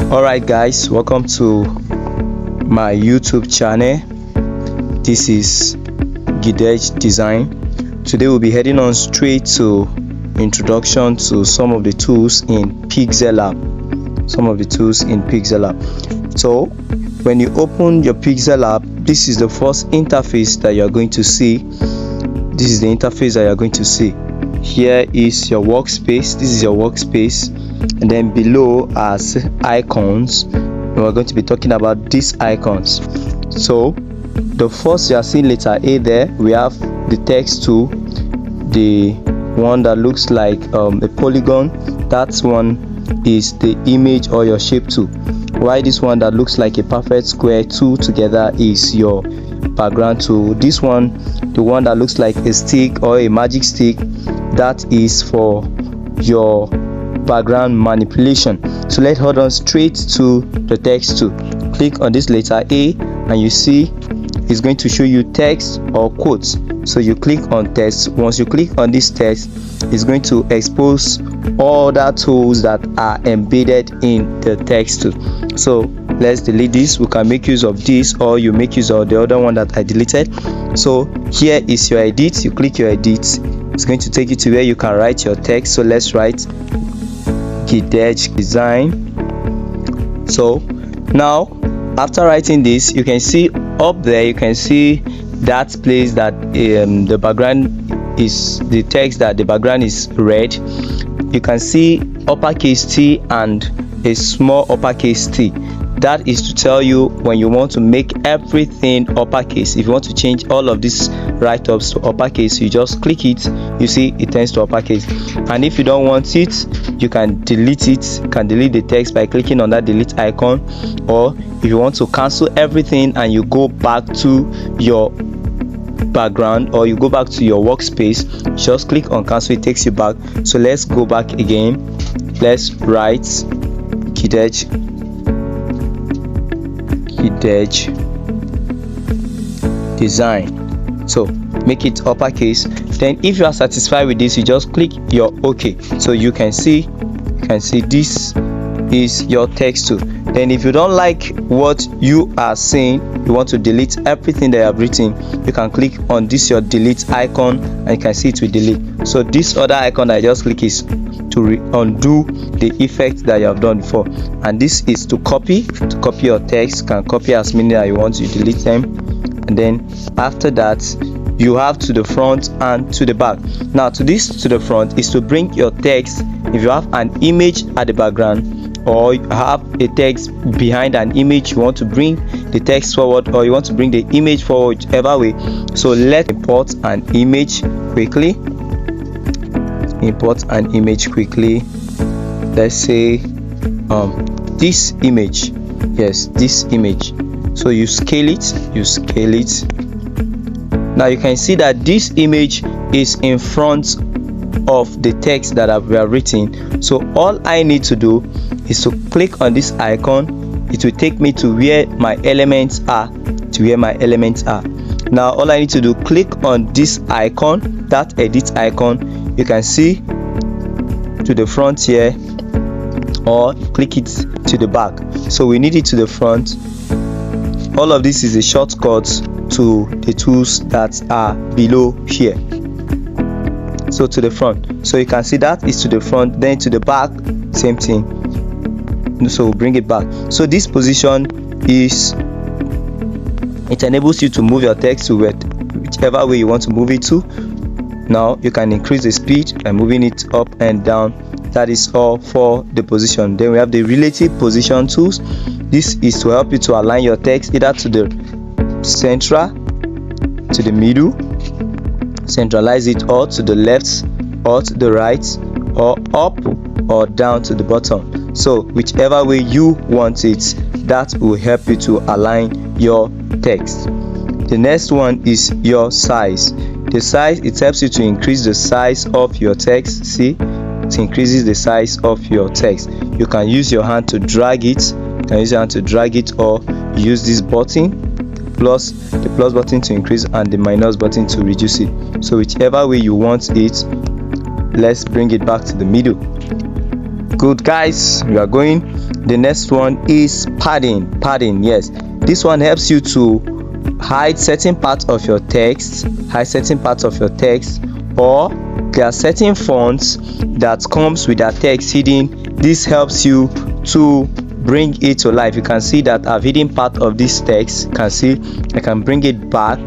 Alright guys, welcome to my YouTube channel. This is Gidej Design. Today we'll be heading on straight to introduction to some of the tools in Pixellab. So when you open your Pixellab, this is the first interface that you're going to see. This is the interface that you're going to see. Here is your workspace. This is your workspace, and then below as icons, we're going to be talking about these icons. So the first, you are seeing letter A there. We have the text tool, the one that looks like a polygon. That one is the image or your shape tool. While this one that looks like a perfect square tool together is your background tool. This one, the one that looks like a stick or a magic stick, that is for your background manipulation. So let's head on straight to the text tool. Click on this letter A and you see it's going to show you text or quotes. So you click on text. Once you click on this text, it's going to expose all the tools that are embedded in the text tool. So let's delete this. We can make use of this, or you make use of the other one that I deleted. So here is your edit. You click your edit. It's going to take you to where you can write your text. So let's write Gidej Design. So now after writing this, you can see up there, you can see that place that the background is, the text that the background is red. You can see uppercase T and a small uppercase T. That is to tell you when you want to make everything uppercase. If you want to change all of these write-ups to uppercase, you just click it. You see it turns to uppercase. And if you don't want it, you can delete it. You can delete the text by clicking on that delete icon. Or if you want to cancel everything and you go back to your background, or you go back to your workspace, just click on cancel. It takes you back. So let's go back again. Let's write Gidej Design. So make it uppercase. Then if you are satisfied with this, you just click your OK. So you can see this is your text tool. Then if you don't like what you are seeing, you want to delete everything that you have written, you can click on this your delete icon and you can see it will delete. So this other icon I just click is to undo the effect that you have done before, and this is to copy your text. You can copy as many that you want, you delete them, and then after that you have to the front and to the back. Now to the front is to bring your text. If you have an image at the background, or you have a text behind an image, you want to bring the text forward, or you want to bring the image forward, whichever way. So let's import an image quickly. Let's say this image. Yes, this image. So you scale it. Now you can see that this image is in front of the text that we have written. So all I need to do is to click on this icon. It will take me to where my elements are. Now all I need to do, click on this icon, that edit icon. You can see to the front here, or click it to the back. So we need it to the front. All of this is a shortcut to the tools that are below here. So to the front, so you can see that is to the front. Then to the back, same thing. So we'll bring it back. So this position is, it enables you to move your text to whichever way you want to move it to. Now you can increase the speed by moving it up and down. That is all for the position. Then we have the relative position tools. This is to help you to align your text either to the center, to the middle, centralize it, or to the left, or to the right, or up or down to the bottom. So whichever way you want it, that will help you to align your text. The next one is your size. The size, it helps you to increase the size of your text. See, it increases the size of your text. You can use your hand to drag it. Or use this button, the plus button to increase and the minus button to reduce it. So whichever way you want it. Let's bring it back to the middle. Good guys, we are going. The next one is padding. Yes, this one helps you to hide certain parts of your text, or there are certain fonts that comes with that text hidden. This helps you to bring it to life. You can see that I've hidden part of this text. You can see I can bring it back,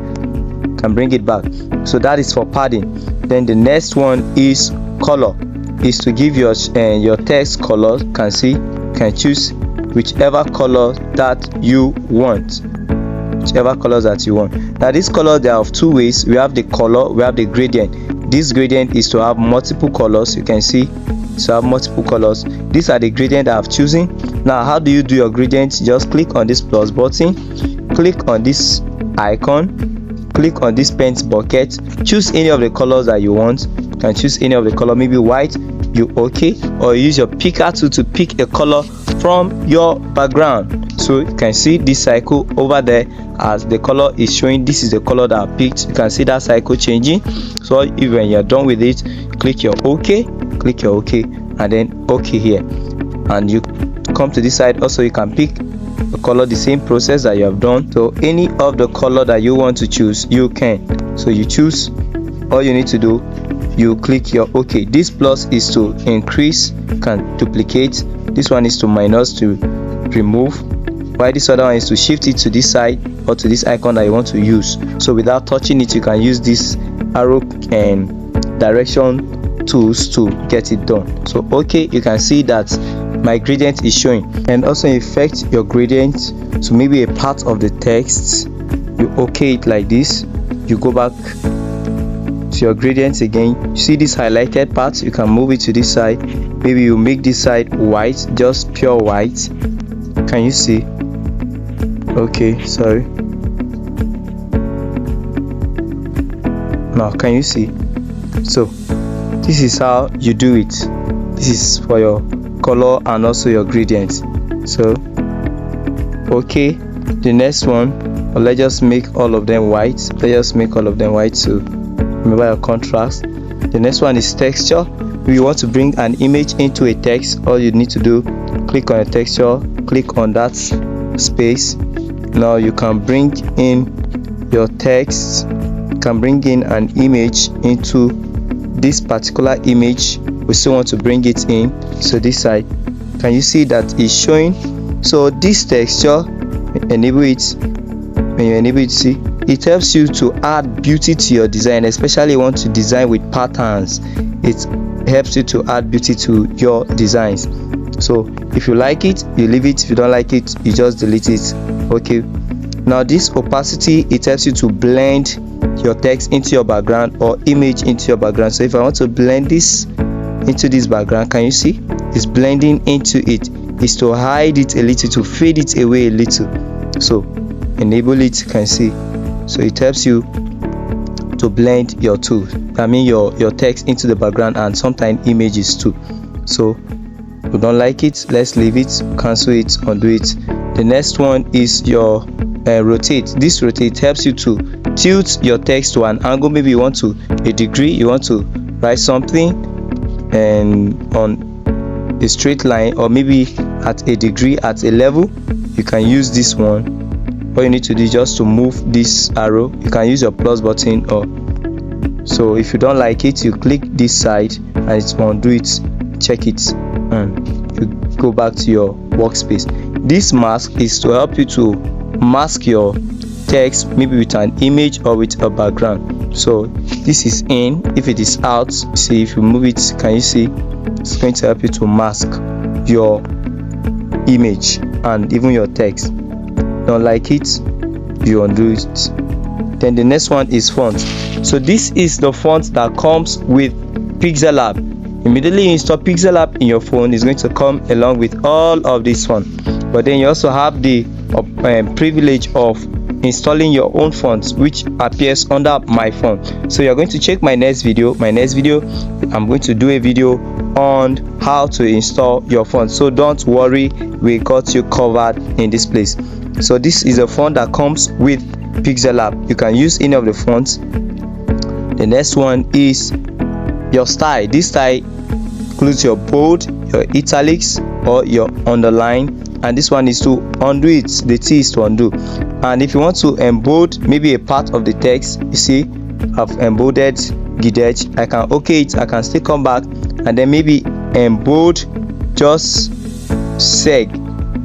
so that is for padding. Then the next one is color, is to give your text color. You can see you can choose whichever color that you want, Now this color, there are two ways. We have the color, we have the gradient. This gradient is to have multiple colors. You can see to have multiple colors. These are the gradient that I've chosen. Now how do you do your gradient? Just click on this plus button, click on this icon, click on this paint bucket, choose any of the colors that you want. You can choose any of the color, maybe white, or use your picker tool to pick a color from your background. So you can see this cycle over there, as the color is showing, this is the color that I picked. You can see that cycle changing. So if when you're done with it, click your OK, and then OK here, and you come to this side. Also you can pick the color, the same process that you have done. So any of the color that you want to choose, you can. So you choose. All you need to do, you click your OK. This plus is to increase, can duplicate. This one is to minus, to remove, while this other one is to shift it to this side or to this icon that you want to use. So without touching it, you can use this arrow and direction tools to get it done. So okay, you can see that my gradient is showing. And also affect your gradient to maybe a part of the text. You OK it like this, you go back to your gradients again. You see this highlighted part, you can move it to this side. Maybe you make this side white, just pure white. Can you see? Okay, sorry. Now can you see? So this is how you do it. This is for your color and also your gradient. So okay, the next one, let's just make all of them white. So remember your contrast. The next one is texture. If you want to bring an image into a text, all you need to do, click on a texture, click on that space. Now you can bring in your text, you can bring in an image into this particular image. We still want to bring it in, so this side, can you see that it's showing? So this texture, enable it. When you enable it, see, it helps you to add beauty to your design, especially you want to design with patterns. It helps you to add beauty to your designs. So if you like it, you leave it. If you don't like it, you just delete it. Okay, now this opacity, it helps you to blend your text into your background or image into your background. So if I want to blend this into this background, can you see it's blending into it? Is to hide it a little, to fade it away a little. So enable it, you can see. So it helps you to blend your tool, I mean your text into the background, and sometimes images too. So if you don't like it, let's leave it, cancel it, undo it. The next one is your rotate. This rotate helps you to tilt your text to an angle. Maybe you want to a degree, you want to write something and on a straight line, or maybe at a degree, at a level. You can use this one. All you need to do is just to move this arrow. You can use your plus button, or so if you don't like it, you click this side and it will undo it, check it, and you go back to your workspace. This mask is to help you to mask your text, maybe with an image or with a background. So this is in. If it is out, see, if you move it, can you see it's going to help you to mask your image and even your text. Don't like it, you undo it. Then the next one is font. So this is the font that comes with Pixellab. Immediately you install Pixellab in your phone, it's going to come along with all of this font. But then you also have the privilege of installing your own fonts, which appears under my font. So you're going to check my next video. I'm going to do a video on how to install your font. So don't worry, we got you covered in this place. So this is a font that comes with Pixellab. You can use any of the fonts. The next one is your style. This style includes your bold, your italics or your underline, and this one is to undo it. The T is to undo. And if you want to embold maybe a part of the text, you see I've embolded Gidech. I can okay it, I can still come back and then maybe embold just seg.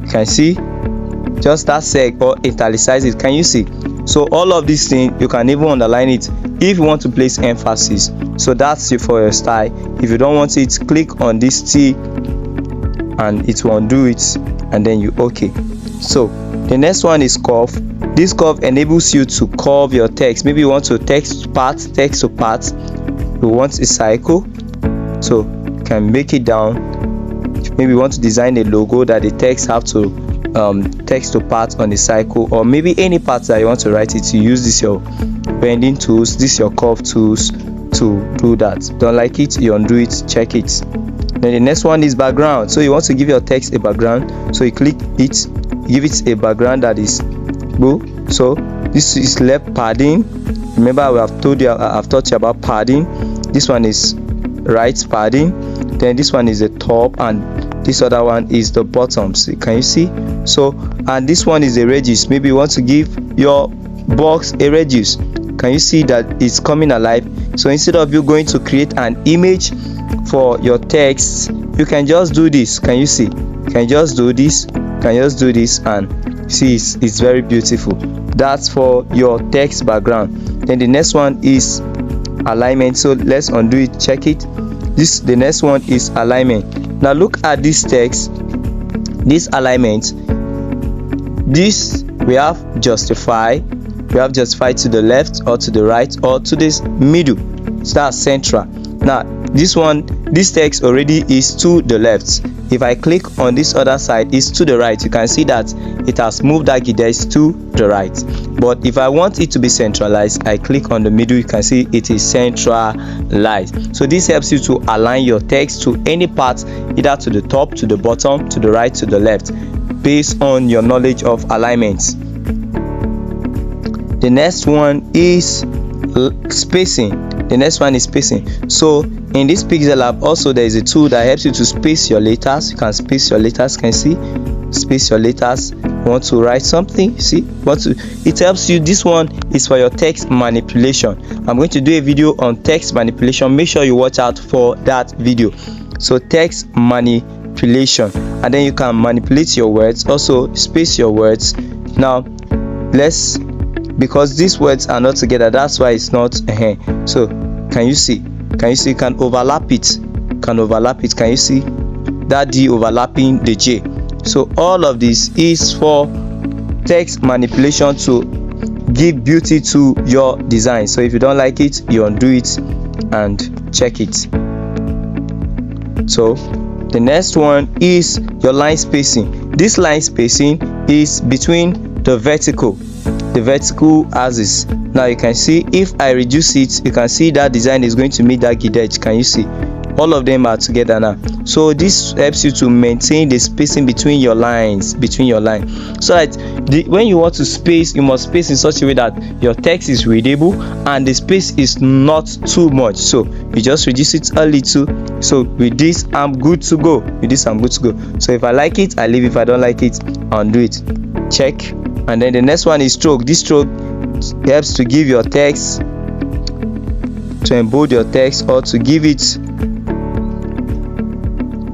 You can see just that seg, or italicize it. Can you see? So all of these things you can even underline it if you want to place emphasis. So that's it for your style. If you don't want it, click on this T and it will undo it, and then you okay. So the next one is curve. This curve enables you to curve your text. Maybe you want to text to part. You want a cycle, so you can make it down. Maybe you want to design a logo that the text have to text to part on the cycle, or maybe any parts that you want to write it. You use this your bending tools, this your curve tools to do that. Don't like it, you undo it, check it. Then the next one is background. So you want to give your text a background, so you click it, give it a background that is blue. So this is left padding. Remember we have told you, I've taught you about padding. This one is right padding, then this one is the top, and this other one is the bottom. See, can you see? So, and this one is a radius. Maybe you want to give your box a radius. Can you see that it's coming alive? So instead of you going to create an image for your text, you can just do this. Can you see? You can just do this, and see it's very beautiful. That's for your text background. Then the next one is alignment. So let's undo it, check it. The next one is alignment. Now look at this text, this alignment. This we have justify. We have justify to the left or to the right or to this middle. So that's central. Now this text already is to the left. If I click on this other side, it's to the right. You can see that it has moved that Gidech to the right. But if I want it to be centralized, I click on the middle. You can see it is centralized. So this helps you to align your text to any part, either to the top, to the bottom, to the right, to the left, based on your knowledge of alignments. The next one is spacing. The next one is spacing. So in this Pixellab also there is a tool that helps you to space your letters. You can space your letters. Can you see? Space your letters. You want to write something, see? It helps you. This one is for your text manipulation. I'm going to do a video on text manipulation. Make sure you watch out for that video. So text manipulation, and then you can manipulate your words, also space your words. Now because these words are not together, that's why it's not so can you see? You can overlap it. Can you see that D overlapping the J? So all of this is for text manipulation to give beauty to your design. So if you don't like it, you undo it and check it. So the next one is your line spacing. This line spacing is between the vertical axis. Now you can see if I reduce it, you can see that design is going to meet that Gidech. Can you see? All of them are together now. So this helps you to maintain the spacing between your lines, so that when you want to space, you must space in such a way that your text is readable and the space is not too much. So you just reduce it a little. So with this I'm good to go. So if I like it, I leave. If I don't like it, I'll undo it, check. And then the next one is stroke. This stroke helps to give your text, to embold your text, or to give it,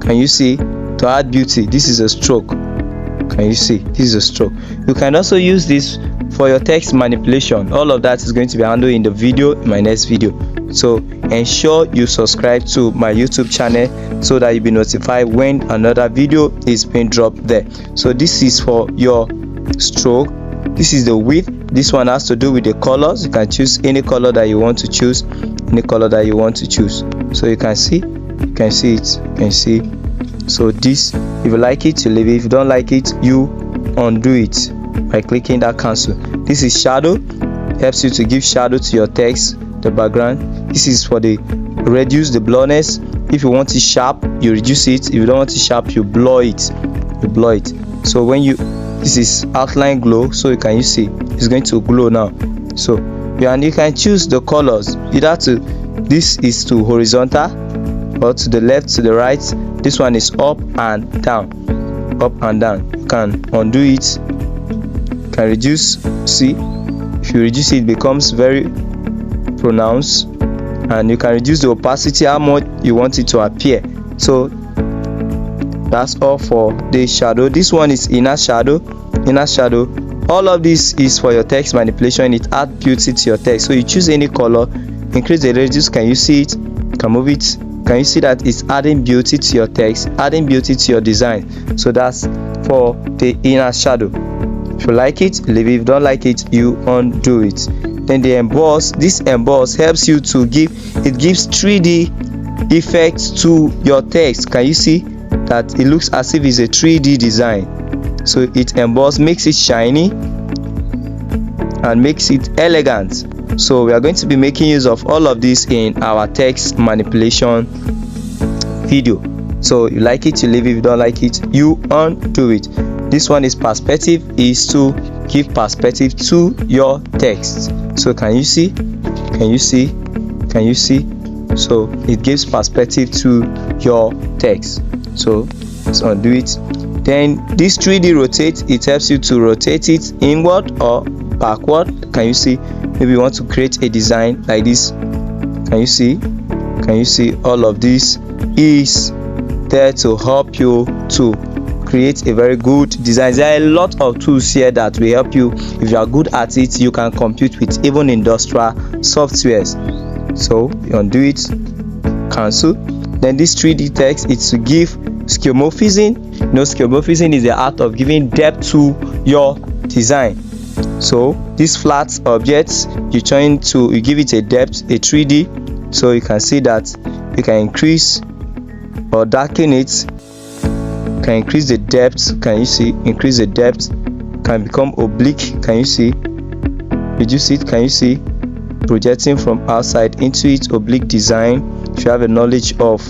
can you see, to add beauty. This is a stroke. Can you see? This is a stroke. You can also use this for your text manipulation. All of that is going to be handled in the video, in my next video. So ensure you subscribe to my YouTube channel so that you'll be notified when another video is being dropped there. So this is for your stroke. This is the width. This one has to do with the colors. You can choose any color that you want to choose, so you can see it. So this, if you like it, you leave it. If you don't like it, you undo it by clicking that cancel. This is shadow. Helps you to give shadow to your text, the background. This is for the reduce the blurriness. If you want it sharp, you reduce it. If you don't want it sharp, you blur it. So when this is outline glow, so you see it's going to glow now. So and you can choose the colors, either this is to horizontal or to the left, to the right, This one is up and down, up and down. You can undo it, you can reduce. See, if you reduce it, it becomes very pronounced, and you can reduce the opacity, how much you want it to appear. So that's all for the shadow. This one is inner shadow. All of this is for your text manipulation. It adds beauty to your text. So you choose any color, increase the radius. Can you see it? Can move it. Can you see that it's adding beauty to your text, adding beauty to your design? So that's for the inner shadow. If you like it, leave it. If you don't like it, you undo it. Then the emboss. This emboss helps you to gives 3D effects to your text. Can you see that it looks as if it's a 3D design? So it emboss, makes it shiny and makes it elegant. So we are going to be making use of all of this in our text manipulation video. So you like it, you leave it. If you don't like it, you undo it. This one is perspective, is to give perspective to your text. So can you see? Can you see? Can you see? So it gives perspective to your text. So let's undo it. Then this 3D rotate, it helps you to rotate it inward or backward. Can you see? Maybe you want to create a design like this. Can you see? Can you see? All of this is there to help you to create a very good design. There are a lot of tools here that will help you. If you are good at it, you can compete with even industrial softwares. So you undo it, cancel. Then this 3D text is to give skeuomorphism. You know, skeuomorphism is the art of giving depth to your design. So these flat objects, you give it a depth, a 3D. So you can see that you can increase or darken it. You can increase the depth. Can you see? Increase the depth. Can become oblique. Can you see? Reduce it. Can you see? Projecting from outside into it, oblique design. If you have a knowledge of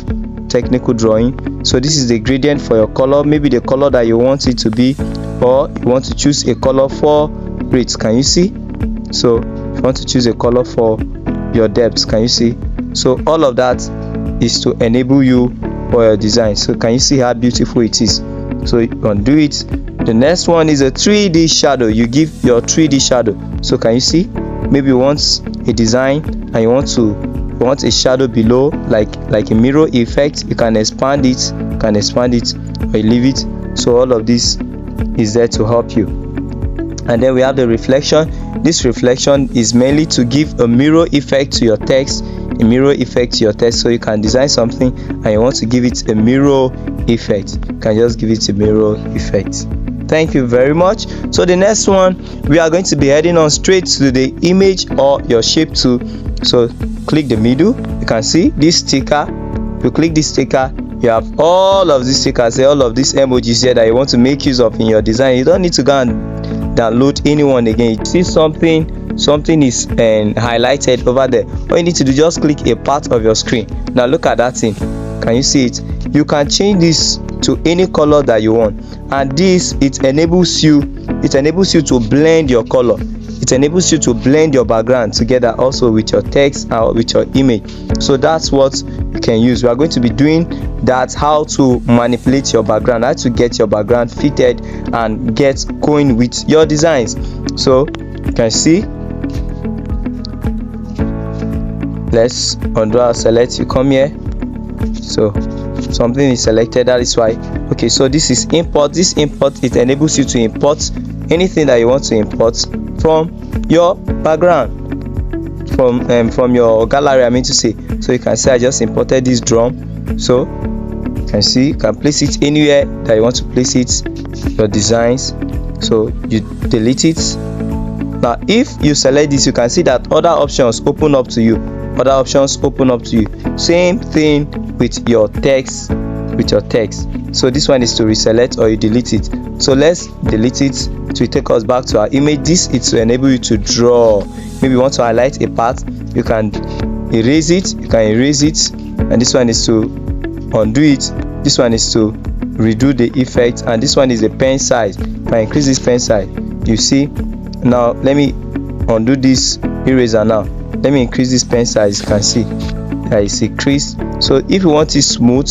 technical drawing. So this is the gradient for your color, maybe the color that you want it to be, or you want to choose a color for it. Can you see? So if you want to choose a color for your depth, can you see? So all of that is to enable you for your design. So can you see how beautiful it is? So you can do it. The next one is a 3D shadow. You give your 3D shadow. So can you see? Maybe you want a design and you want a shadow below, like a mirror effect. You can expand it, or you leave it. So all of this is there to help you. And then we have the reflection. This reflection is mainly to give a mirror effect to your text, so you can design something and you want to give it a mirror effect, you can just give it a mirror effect. Thank you very much. So the next one, we are going to be heading on straight to the image or your shape tool. So click the middle. You can see this sticker. You click this sticker, you have all of these stickers here, all of these emojis here that you want to make use of in your design. You don't need to go and download anyone again. You see something is highlighted over there. All you need to do, just click a part of your screen. Now look at that thing. Can you see it? You can change this to any color that you want, and this, it enables you to blend your color. It enables you to blend your background together also with your text or with your image. So that's what you can use. We are going to be doing that, how to manipulate your background, how to get your background fitted and get going with your designs. So you can see, let's undo our select. You come here, so something is selected, that is why. Okay, so this is import. This import, it enables you to import anything that you want to import from your background, from your gallery, I mean to say. So you can see I just imported this drum. So you can see you can place it anywhere that you want to place it, your designs. So you delete it. Now if you select this, you can see that other options open up to you. Same thing with your text. So this one is to reselect or you delete it. So let's delete it to take us back to our image. This is to enable you to draw. Maybe you want to highlight a part, you can erase it, and this one is to undo it. This one is to redo the effect, and this one is the pen size. If I increase this pen size, you see. Now let me undo this eraser. Now let me increase this pen size. You can see that it's increased. So if you want it smooth,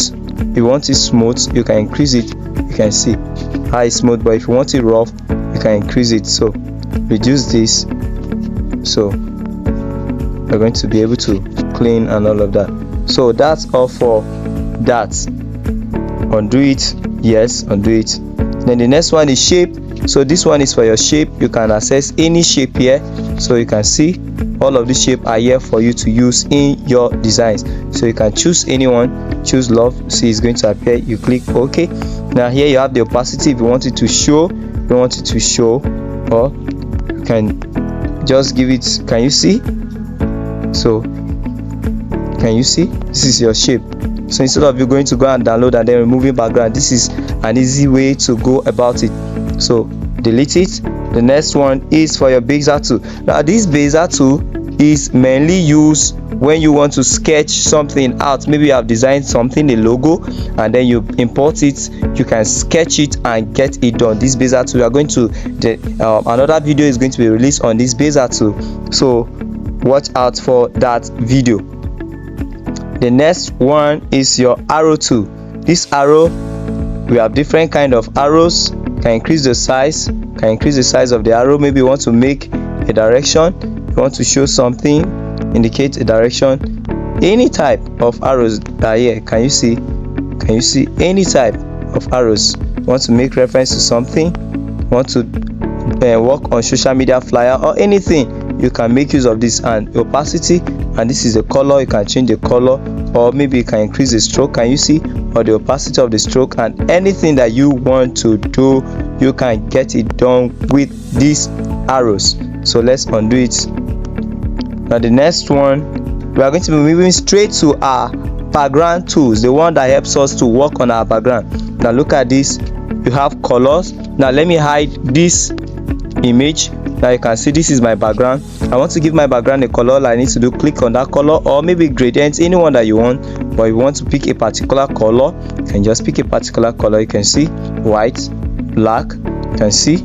If you want it smooth, you can increase it. You can see how it's smooth, but if you want it rough, you can increase it. So reduce this, so we're going to be able to clean and all of that. So that's all for that. Undo it, yes, undo it. Then the next one is shape. So this one is for your shape. You can access any shape here, so you can see all of the shape are here for you to use in your designs. So you can choose anyone, choose love, see it's going to appear, you click OK. Now here you have the opacity. If you want it to show, you want it to show, or you can just give it. Can you see? So can you see? This is your shape. So instead of you going to go and download and then removing background, this is an easy way to go about it. So delete it. The next one is for your bezier tool. Now this bezier tool is mainly used when you want to sketch something out. Maybe you have designed something, a logo, and then you import it. You can sketch it and get it done. This bezier tool, we are going to another video is going to be released on this bezier tool, so watch out for that video. The next one is your arrow tool. This arrow, we have different kind of arrows. Can increase the size, of the arrow. Maybe you want to make a direction, you want to show something, indicate a direction. Any type of arrows are here. Can you see? Any type of arrows? You want to make reference to something, you want to work on social media flyer or anything, you can make use of this. And opacity, and this is the color. You can change the color, or maybe you can increase the stroke. Can you see? Or the opacity of the stroke, and anything that you want to do, you can get it done with these arrows. So let's undo it. Now the next one, we are going to be moving straight to our background tools, the one that helps us to work on our background. Now look at this. You have colors. Now let me hide this image. Now you can see this is my background. I want to give my background a color. All I need to do, click on that color, or maybe gradient, anyone that you want. But if you want to pick a particular color, you can just pick a particular color. You can see white, black, you can see.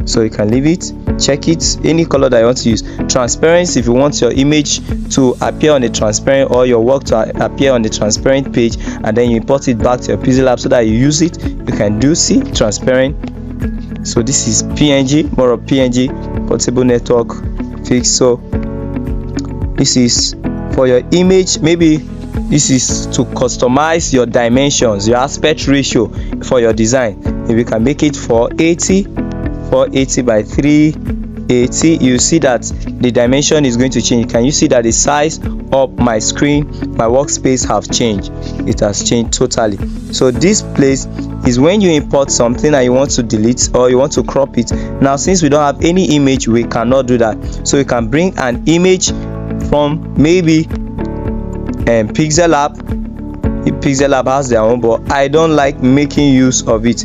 So you can leave it, check it, any color that you want to use. Transparency, if you want your image to appear on a transparent, or your work to appear on the transparent page, and then you import it back to your Pixellab so that you use it, you can do see transparent. So this is PNG, more of PNG, portable network fix. So this is for your image. Maybe this is to customize your dimensions, your aspect ratio for your design. If you can make it 480 by 380, you see that the dimension is going to change. Can you see that the size of my screen, my workspace have changed? It has changed totally. So this place is when you import something and you want to delete or you want to crop it. Now since we don't have any image, we cannot do that. So you can bring an image from maybe Pixellab. Pixellab has their own, but I don't like making use of it.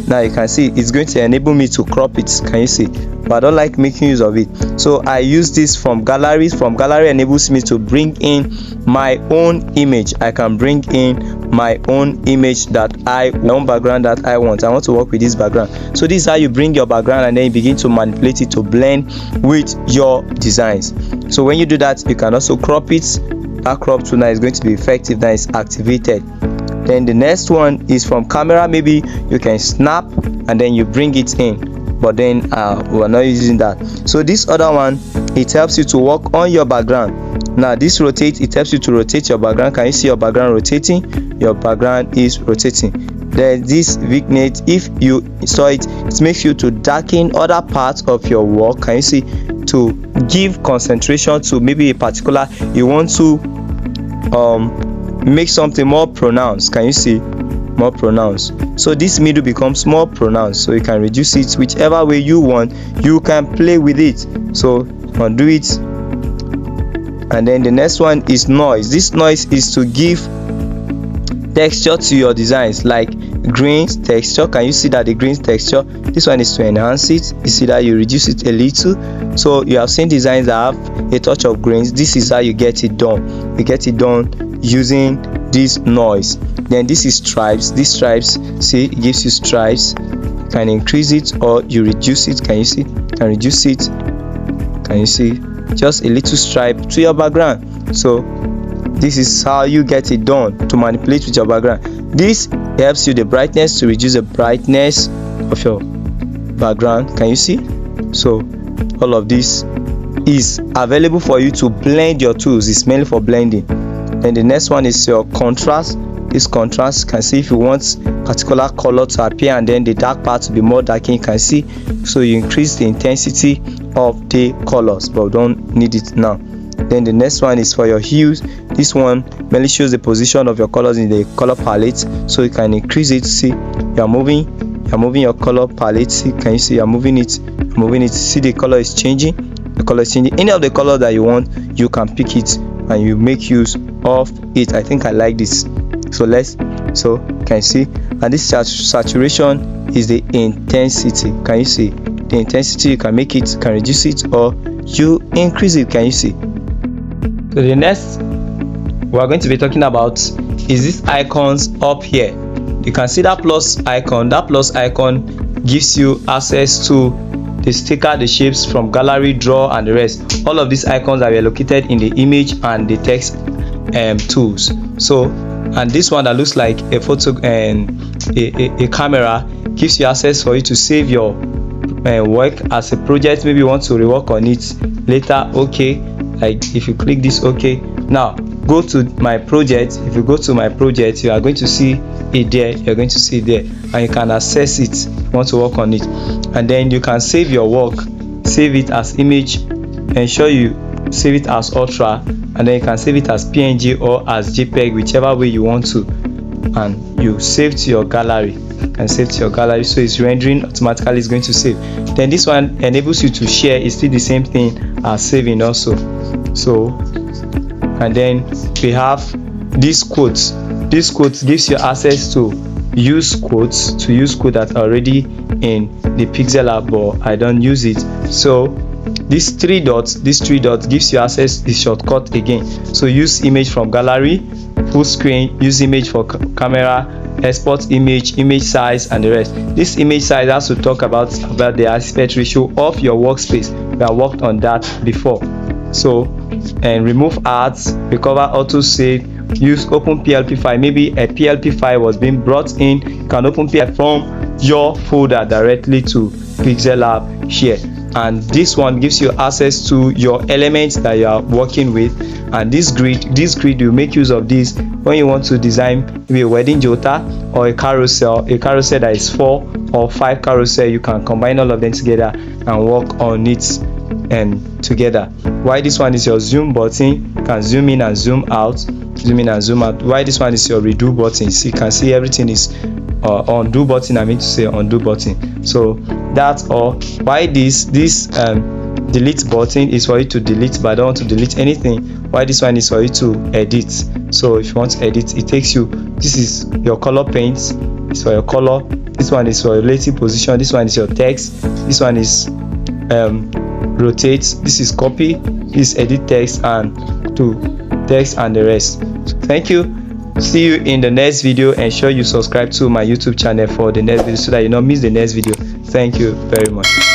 Now you can see it's going to enable me to crop it. Can you see? But I don't like making use of it, so I use this from galleries. From gallery enables me to bring in my own image. I can bring in my own image that my own background that I want to work with this background. So this is how you bring your background and then you begin to manipulate it to blend with your designs. So when you do that, you can also crop it. That crop tool now is going to be effective, that is activated. Then the next one is from camera. Maybe you can snap and then you bring it in, but then we're not using that. So this other one, it helps you to work on your background. Now this rotate, it helps you to rotate your background. Can you see your background rotating? Your background is rotating. Then this vignette, if you saw it, it makes you to darken other parts of your work. Can you see? To give concentration to maybe a particular, you want to make something more pronounced. Can you see? More pronounced. So this middle becomes more pronounced, so you can reduce it whichever way you want. You can play with it. So undo it. And then the next one is noise. This noise is to give texture to your designs, like greens texture. Can you see that the greens texture, this one is to enhance it. You see that you reduce it a little. So you have seen designs that have a touch of greens. This is how you get it done. You get it done using this noise. Then this is stripes. These stripes, see, it gives you stripes. You can increase it or you reduce it. Can you see? You can reduce it. Can you see? Just a little stripe to your background. So This is how you get it done to manipulate with your background. This helps you the brightness, to reduce the brightness of your background. Can you see? So all of this is available for you to blend your tools. It's mainly for blending. Then the next one is your contrast. This contrast, you can see if you want particular color to appear and then the dark part to be more darkened, you can see. So you increase the intensity of the colors, but we don't need it now. Then the next one is for your hues. This one mainly shows the position of your colors in the color palette, so you can increase it. See, you're moving your color palette. See, can you see you're moving it? See, the color is changing. The color is changing. Any of the color that you want, you can pick it and you make use of it. I think I like this. So can you see? And this saturation is the intensity. Can you see? The intensity, you can make it, can reduce it, or you increase it. Can you see? So the next we're going to be talking about is these icons up here. You can see that plus icon. That plus icon gives you access to the sticker, the shapes from gallery, draw, and the rest. All of these icons are located in the image and the text tools. So, and this one that looks like a photo and a camera gives you access for you to save your work as a project. Maybe you want to rework on it later. Okay, like if you click this, okay, now go to my project. If you go to my project, you are going to see it there. You're going to see it there, and you can access it if you want to work on it. And then you can save your work, save it as image, ensure you save it as ultra, and then you can save it as PNG or as JPEG, whichever way you want to, and you save to your gallery. You can save to your gallery, so it's rendering automatically. It's going to save. Then this one enables you to share. It's still the same thing as saving also. So, and then we have these quotes. This quote gives you access to use quotes, that are already in the Pixellab, but I don't use it. So these three dots gives you access the shortcut again. So use image from gallery, full screen, use image for camera, export image, image size, and the rest. This image size has to talk about the aspect ratio of your workspace. We have worked on that before. So, and remove ads, recover auto save, use open PLP file. Maybe a PLP file was being brought in, you can open PLP from your folder directly to Pixellab here. And this one gives you access to your elements that you are working with. And this grid you make use of this when you want to design maybe a wedding jota or a carousel that is 4 or 5 carousel. You can combine all of them together and work on it and together. Why this one is your zoom button, you can zoom in and zoom out, Why this one is your redo button, so you can see everything is undo button. I mean to say undo button. So that's all. Why this delete button is for you to delete, but I don't want to delete anything. Why this one is for you to edit. So if you want to edit, it takes you, this is your color paints, it's for your color. This one is for your relative position. This one is your text. This one is rotate. This is copy. This is edit text and to text and the rest. So thank you. See you in the next video. Ensure you subscribe to my YouTube channel for the next video so that you don't miss the next video. Thank you very much.